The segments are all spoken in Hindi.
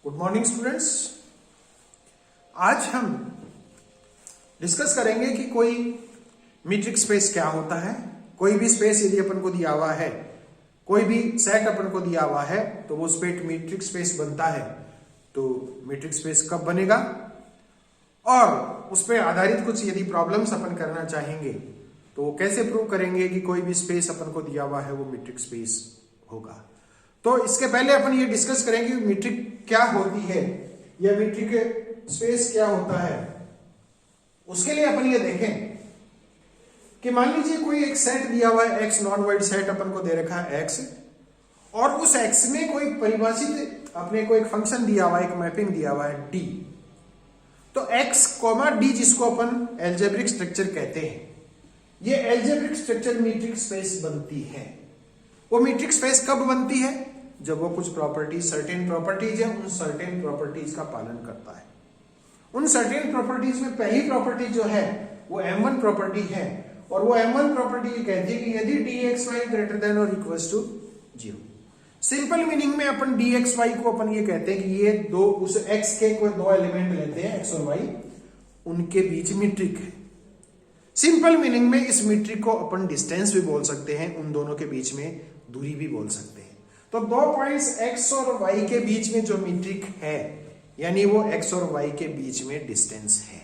Good morning students. आज हम डिस्कस करेंगे कि कोई मीट्रिक स्पेस क्या होता है। कोई भी स्पेस यदि अपन को दिया हुआ है, कोई भी सेट अपन को दिया हुआ है, तो वो स्पेस मीट्रिक स्पेस बनता है। तो मीट्रिक स्पेस कब बनेगा और उस पर आधारित कुछ यदि प्रॉब्लम्स अपन करना चाहेंगे तो वो कैसे प्रूव करेंगे कि कोई भी स्पेस अपन को दिया हुआ है वो मीट्रिक स्पेस होगा। तो इसके पहले अपन ये डिस्कस करेंगे कि मीट्रिक क्या होती है या मीट्रिक स्पेस क्या होता है। उसके लिए अपन ये देखें कि मान लीजिए कोई एक सेट दिया हुआ है, एक्स नॉन वाइड सेट अपन को दे रखा है एक्स, और उस एक्स में कोई परिभाषित अपने को एक फंक्शन दिया हुआ है, एक मैपिंग दिया हुआ है डी। तो एक्स कॉमा डी जिसको अपन एल्जेब्रिक स्ट्रक्चर कहते हैं, ये एल्जेब्रिक स्ट्रक्चर मीट्रिक स्पेस बनती है। वो मीट्रिक स्पेस कब बनती है? जब वो कुछ प्रॉपर्टीज, सर्टेन प्रॉपर्टीज है, उन सर्टेन प्रॉपर्टीज का पालन करता है। उन सर्टेन प्रॉपर्टीज में पहली प्रॉपर्टी जो है वो M1 प्रॉपर्टी है, और वो M1 प्रॉपर्टी ये कहती है कि यदि dxy ग्रेटर देन और इक्वल्स टू 0। सिंपल मीनिंग में अपन dxy को अपन ये कहते हैं कि ये दो, उस x के कोई दो एलिमेंट लेते हैं x और y, उनके बीच मीट्रिक है। सिंपल मीनिंग में इस मीट्रिक को अपन डिस्टेंस भी बोल सकते हैं, उन दोनों के बीच में दूरी भी बोल सकते हैं। तो दो पॉइंट्स x और y के बीच में जो मीट्रिक है, यानी वो x और y के बीच में डिस्टेंस है।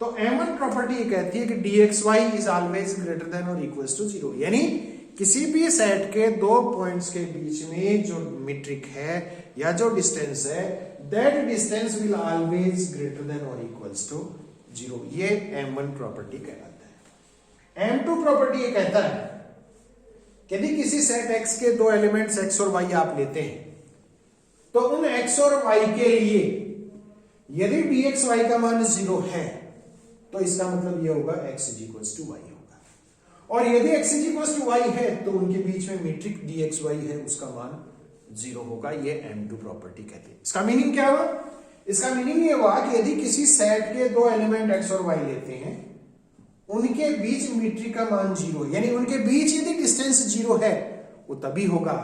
तो M1 प्रॉपर्टी ये कहती है कि dxy is always greater than और इक्वल्स टू 0, यानी किसी भी सेट के दो पॉइंट्स के बीच में जो मीट्रिक है या जो डिस्टेंस है, that distance will always greater than और इक्वल्स टू 0। ये M1 प्रॉपर्टी कहलाता है। M2 प्रॉपर्टी ये कहता है यदि किसी सेट x के दो एलिमेंट्स x और y आप लेते हैं, तो उन x और y के लिए यदि dxy का मान 0 है तो इसका मतलब यह होगा x is equals to y होगा, और यदि x is equals to y है तो उनके बीच में मीट्रिक dxy है, उसका मान 0 होगा। ये M2 प्रॉपर्टी कहते हैं। इसका मीनिंग क्या हुआ? इसका मीनिंग ये हुआ कि यदि किसी सेट के दो एलिमेंट x और y लेते हैं, उनके बीच मीट्रिक का मान 0, यानी उनके बीच यदि डिस्टेंस 0 है, वो तभी होगा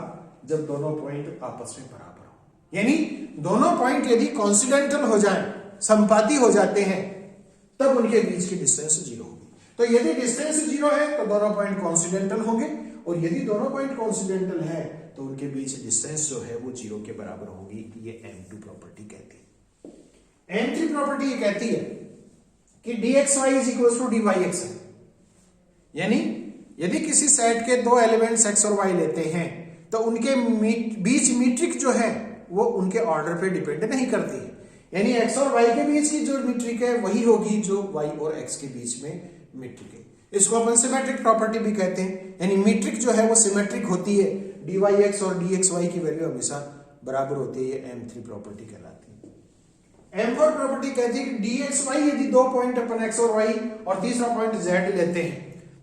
जब दोनों पॉइंट आपस में बराबर हो। यानी दोनों पॉइंट यदि कॉन्सिडेंटल हो जाएं, संपाती हो जाते हैं, तब उनके बीच की डिस्टेंस 0 होगी। तो यदि डिस्टेंस 0 है तो दोनों पॉइंट कॉन्सिडेंटल होंगे, और यदि दोनों पॉइंट कॉन्सिडेंटल है तो उनके बीच डिस्टेंस जो है वो 0 के बराबर होगी। ये M2 प्रॉपर्टी कहती है। M3 प्रॉपर्टी ये कहती है कि dxy is equal to dyx है, यानी यदि किसी सेट के दो एलिमेंट्स x और y लेते हैं तो उनके बीच मीट्रिक जो है वो उनके ऑर्डर पे डिपेंड नहीं करती है, यानी x और y के बीच की जो मीट्रिक है वही होगी जो y और x के बीच में मीट्रिक है। इसको अपन सिमेट्रिक प्रॉपर्टी भी कहते हैं, यानी मीट्रिक जो है वो सिमेट्रिक होती है, dyx और dxy की वैल्यू हमेशा बराबर होती है। ये M3 प्रॉपर्टी कहलाती है। M4 प्रॉपर्टी कहती है कि dxy यदि दो पॉइंट अपन x और y और तीसरा पॉइंट z लेते हैं,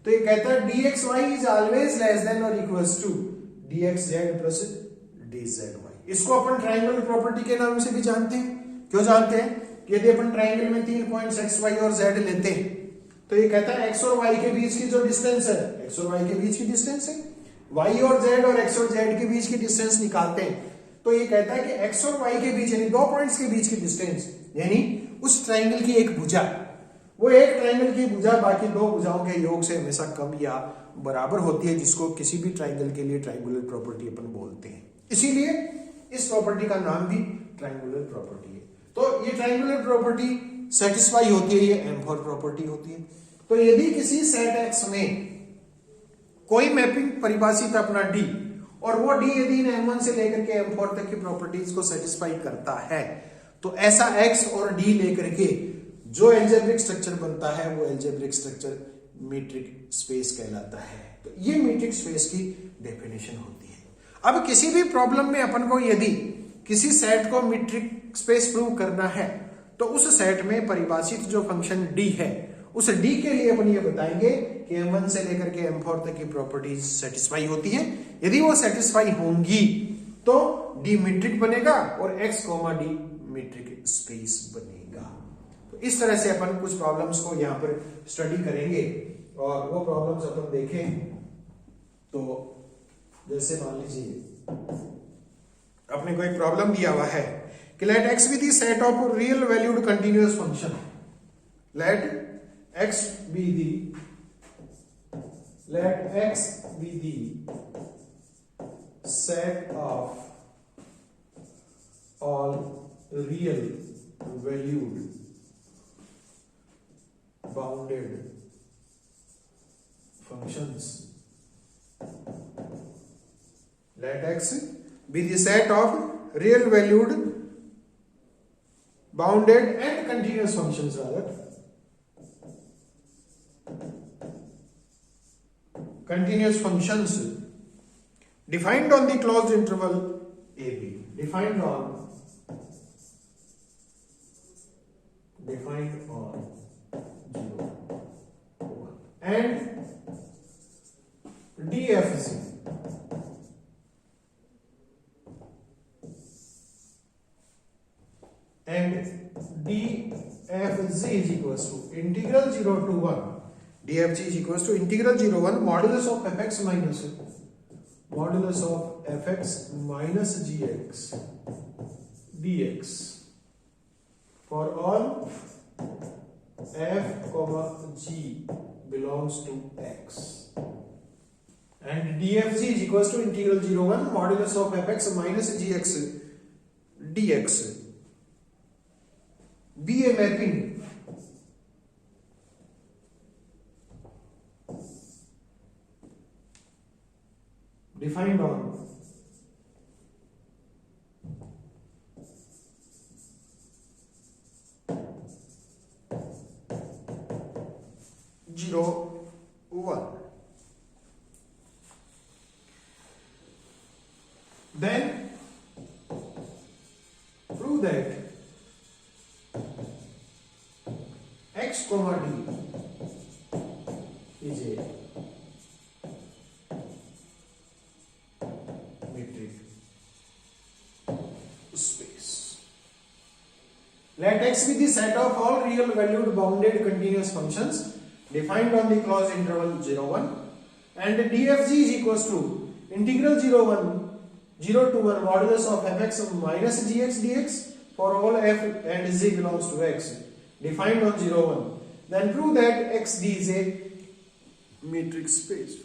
तो ये कहता है dxy is always less than और equals to dxz plus dzy। इसको अपन ट्रायंगल प्रॉपर्टी के नाम से भी जानते हैं। क्यों जानते हैं? यदि अपन ट्रायंगल में 3 पॉइंट्स x, y और z लेते हैं, तो ये कहता है x और y के बीच की जो डिस्टेंस है, x और y के बीच की डिस्टेंस है, y और z और x और z के बीच की डिस्टेंस निकालते हैं, तो ये कहता है कि x और y के बीच, यानी दो पॉइंट्स के बीच की डिस्टेंस, यानी उस ट्रायंगल की एक भुजा, वो एक ट्रायंगल की भुजा बाकी दो भुजाओं के योग से हमेशा कम या बराबर होती है, जिसको किसी भी ट्रायंगल के लिए ट्रायंगुलर प्रॉपर्टी अपन बोलते हैं। इसीलिए इस प्रॉपर्टी का नाम भी ट्रायंगुलर प्रॉपर्टी है। तो ये ट्रायंगुलर प्रॉपर्टी सेटिस्फाई होती है, ये M4 प्रॉपर्टी होती है। तो यदि किसी सेट X में कोई मैपिंग परिभाषित अपना D, और वो D यदि M1 से लेकर के M4 तक की प्रॉपर्टीज को सेटिस्फाई करता है, तो ऐसा X और D लेकर के जो एल्जेब्रिक स्ट्रक्चर बनता है वो एल्जेब्रिक स्ट्रक्चर मीट्रिक स्पेस कहलाता है। तो ये मीट्रिक स्पेस की डेफिनेशन होती है। अब किसी भी प्रॉब्लम में अपन को यदि किसी सेट को मीट्रिक स्पेस प्रूव करना है, तो उस सेट में परिभाषित जो फंक्शन D है, उस D के लिए अपन ये बताएंगे कि M1 से लेकर के M4 तक की प्रॉपर्टीज सेटिस्फाई होती हैं। यदि वो सेटिस्फाई होंगी तो D मीट्रिक बनेगा और X, D मीट्रिक स्पेस बनेगा। तो इस तरह से अपन कुछ प्रॉब्लम्स को यहाँ पर स्टडी करेंगे, और वो प्रॉब्लम्स अपन देखें तो जैसे मान लीजिए अपने को एक प्रॉब्लम दिया हुआ है कि let x be the set of real valued continuous function. Let x be the set of all real valued bounded functions. Let x be the set of real valued bounded and continuous functions rather. Continuous functions defined on the closed interval AB. Defined on 0, 1 and DFZ and DFZ is equals to integral 0 to 1. DFG is equals to integral 0 1 modulus of fx minus gx dx for all f comma g belongs to x, and dfg is equals to integral 0 1 modulus of fx minus gx dx. Be a mapping defined on 0, 1. Then prove that x comma d is a metric space. Let x be the set of all real valued bounded continuous functions defined on the closed interval 0, 1, and dfg is equals to integral 0 to 1 modulus of fx minus gx dx for all f and z belongs to x defined on 0, 1. Then prove that xd is a metric space.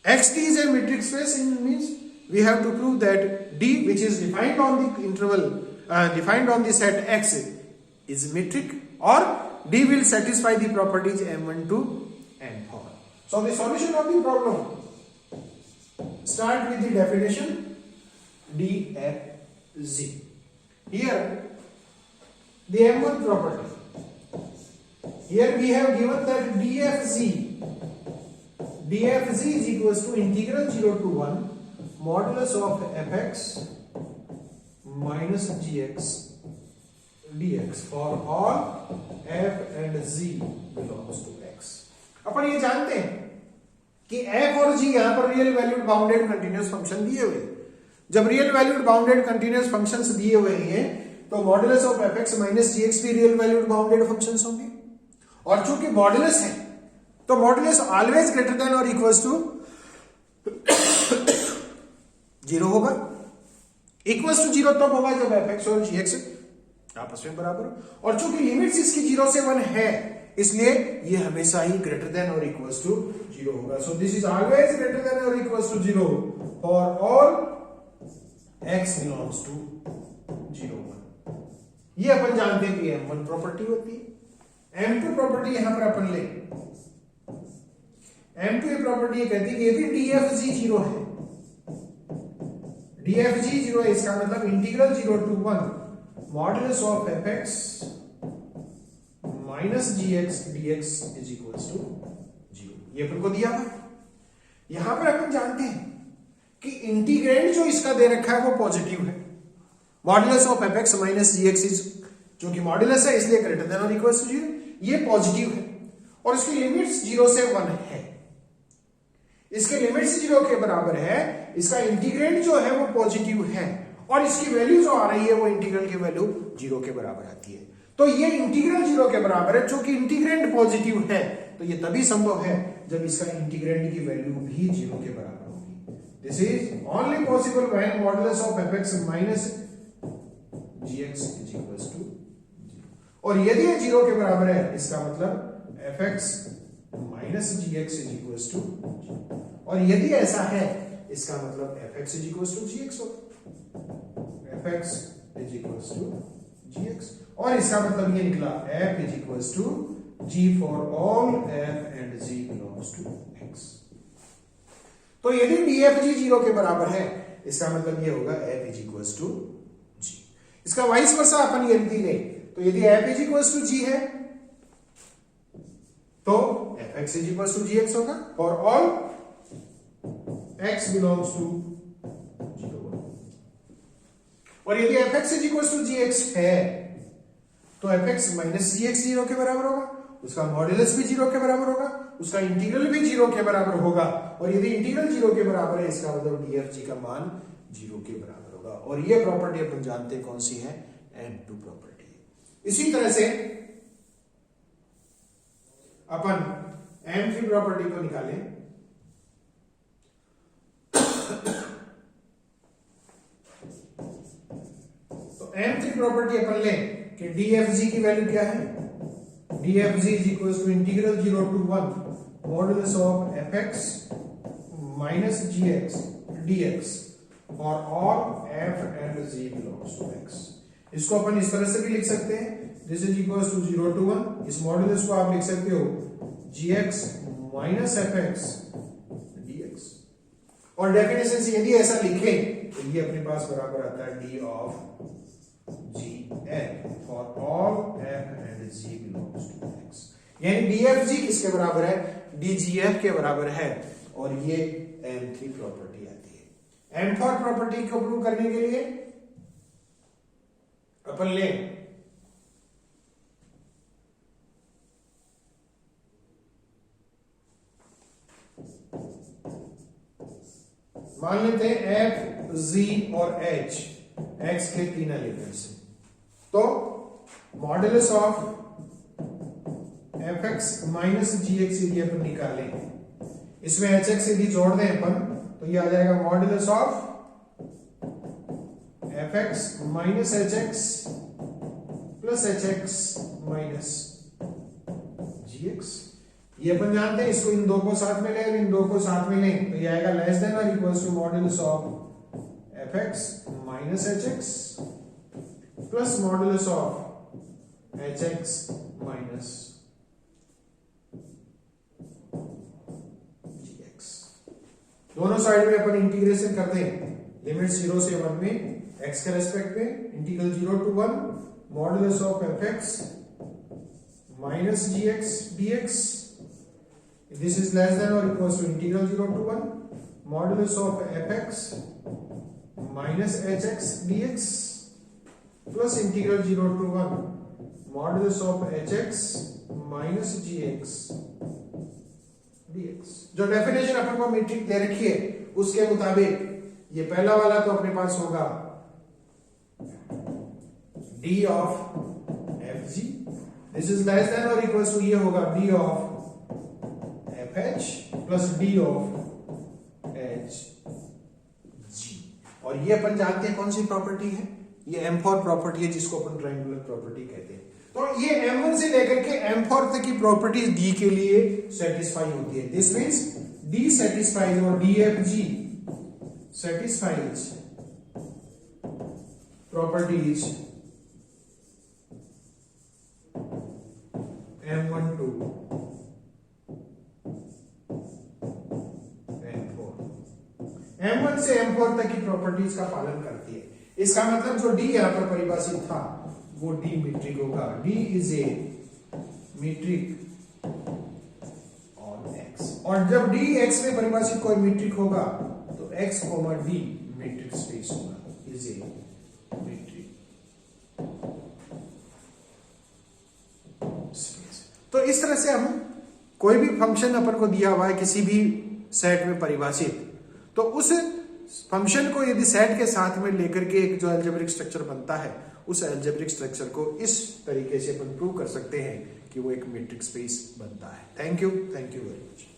xd is a metric space means we have to prove that d, which is defined on the interval defined on the set x, is metric, or d will satisfy the properties m1 to m4. So the solution of the problem, start with the definition dfz. Here the m1 property, here we have given that dfz is equals to integral 0 to 1 modulus of fx minus gx dx for all f and z belongs to x. अपन ये जानते हैं कि f और g यहां पर real valued bounded continuous function दिए हुए। जब real valued bounded continuous functions दिए हुए हैं तो modulus of fx minus gx भी रियल वैल्यूड बाउंडेड फंक्शंस होंगे, और चूंकि मॉडुलस है तो मॉडुलस ऑलवेज ग्रेटर देन और इक्वल्स टू 0 होगा। इक्वल्स टू 0 तब होगा जब fx और gx आपस में बराबर हो, और चूंकि लिमिट्स इसकी 0 से 1 है इसलिए ये हमेशा ही ग्रेटर देन और इक्वल्स टू 0 होगा। So this is always greater than और equals to 0 for all x belongs to 0, 1। ये अपन जानते हैं कि m1 प्रॉपर्टी होती है। m2 प्रॉपर्टी यहां पर अपन ले, m2 प्रॉपर्टी ये कहती है कि यदि dfg 0 है, dfg 0 है, इसका मतलब integral 0 to 1 modulus of fx minus gx dx is equals to 0। ये अपन को दिया हुआ। यहां पर अपन जानते हैं कि इंटीग्रेंड जो इसका दे रखा है वो पॉजिटिव है। Modulus of fx minus gx is, जो कि मॉडुलस है इसलिए ग्रेटर देन और इक्वल्स टू 0, ये पॉजिटिव है, और इसकी लिमिट्स 0 से 1 है। इसके लिमिट्स 0 के बराबर है, इसका इंटीग्रेंड जो है वो पॉजिटिव है, और इसकी वैल्यू जो आ रही है वो इंटीग्रल की वैल्यू 0 के बराबर आती है। तो ये इंटीग्रल 0 के बराबर है, चूंकि इंटीग्रेंड पॉजिटिव है तो ये तभी संभव है जब इसका इंटीग्रेंड की वैल्यू भी 0 के बराबर होगी। This is only possible when modulus of fx minus gx is equal to 0। और यदि ये 0 के बराबर है, इसका मतलब fx minus gx is equal to 0। और यदि ऐसा है, इसका मतलब fx is equal to gx होगा, fx is equal to gx। और इसका मतलब ये निकला f is equal to g for all f and g belongs to x। तो यदि dfg 0 के बराबर है, इसका मतलब ये होगा f is equal to g। इसका वाइस वर्सा अपन यदि ले, तो यदि f is equal to g है तो fx is equal to gx होगा for all x belongs to 0। और यदि fx is equal to gx है तो fx माइनस gx 0 के बराबर होगा, उसका मॉड्यूलस भी 0 के बराबर होगा, उसका इंटीग्रल भी 0 के बराबर होगा। और यदि इंटीग्रल 0 के बराबर है, इसका मतलब dfg का मान 0 के बराबर होगा। और ये प्रॉपर्टी अपन जानते हैं कौन सी है, M2 प्रॉपर्टी। इसी तरह से अपन M3 प्रॉपर्टी को निकालें। तो M3 प्रॉपर्टी अपन लें कि dfg की वैल्यू क्या है, dfg is equals to integral 0 to 1 modulus of fx minus gx dx for all f and g belongs to x। इसको अपन इस तरह से भी लिख सकते हैं, this is equals to 0 to 1, इस मॉड्यूलस को आप लिख सकते हो gx minus fx dx। और डेफिनेशन से यदि ऐसा लिखें तो ये अपने पास बराबर आता है d of gn for all f and g belongs to x। यानी dfg किसके बराबर है, dgf के बराबर है। और ये M3 प्रॉपर्टी आती है। M4 प्रॉपर्टी को प्रूव करने के लिए अपन ले मान लेते हैं f, z और h x के 3 एलिमेंट्स हैं। तो modulus of fx minus gx यदि अपन निकालें, इसमें hx यदि जोड़ दें अपन, तो ये आ जाएगा modulus of fx minus hx plus hx minus gx। ये अपन जानते हैं, इसको इन दो को साथ में लें, इन दो को साथ में लें तो ये आएगा लेस देन और equals to modulus of fx minus hx plus modulus of hx minus gx। दोनों साइड में अपन इंटीग्रेशन करते हैं, लिमिट 0 से 1 में x के रेस्पेक्ट में, integral 0 to 1 modulus of fx minus gx dx। This is less than or equals to integral 0 to 1 modulus of fx minus hx dx plus integral 0 to 1 modulus of hx minus gx dx। जो डेफिनेशन अपन को मीट्रिक दे रखी है उसके मुताबिक ये पहला वाला तो अपने पास होगा d of fg, this is less than or equals to ये होगा d of fh plus d of hg। और ये अपन जानते हैं कौन सी प्रॉपर्टी है, ये M4 प्रॉपर्टी है जिसको अपन ट्रायंगुलर प्रॉपर्टी कहते हैं। तो ये M1 से लेकर के M4 तक की प्रॉपर्टीज D के लिए सेटिस्फाई होती है। दिस मींस D सेटिस्फाइज और DFG satisfies properties M1 to M1 से M4 तक की प्रॉपर्टीज का पालन करती है। इसका मतलब जो D यहां पर परिभाषित था वो D मीट्रिक होगा। D is a metric on X। और जब D X में परिभाषित कोई मीट्रिक होगा तो X, D मीट्रिक स्पेस होगा, इज ए मीट्रिक स्पेस। तो इस तरह से हम कोई भी फंक्शन अपन को दिया हुआ है किसी भी सेट में परिभाषित, तो उस फंक्शन को यदि सेट के साथ में लेकर के एक जो अलजेब्रिक स्ट्रक्चर बनता है, उस अलजेब्रिक स्ट्रक्चर को इस तरीके से अपन प्रूव कर सकते हैं कि वो एक मीट्रिक स्पेस बनता है। Thank you very much.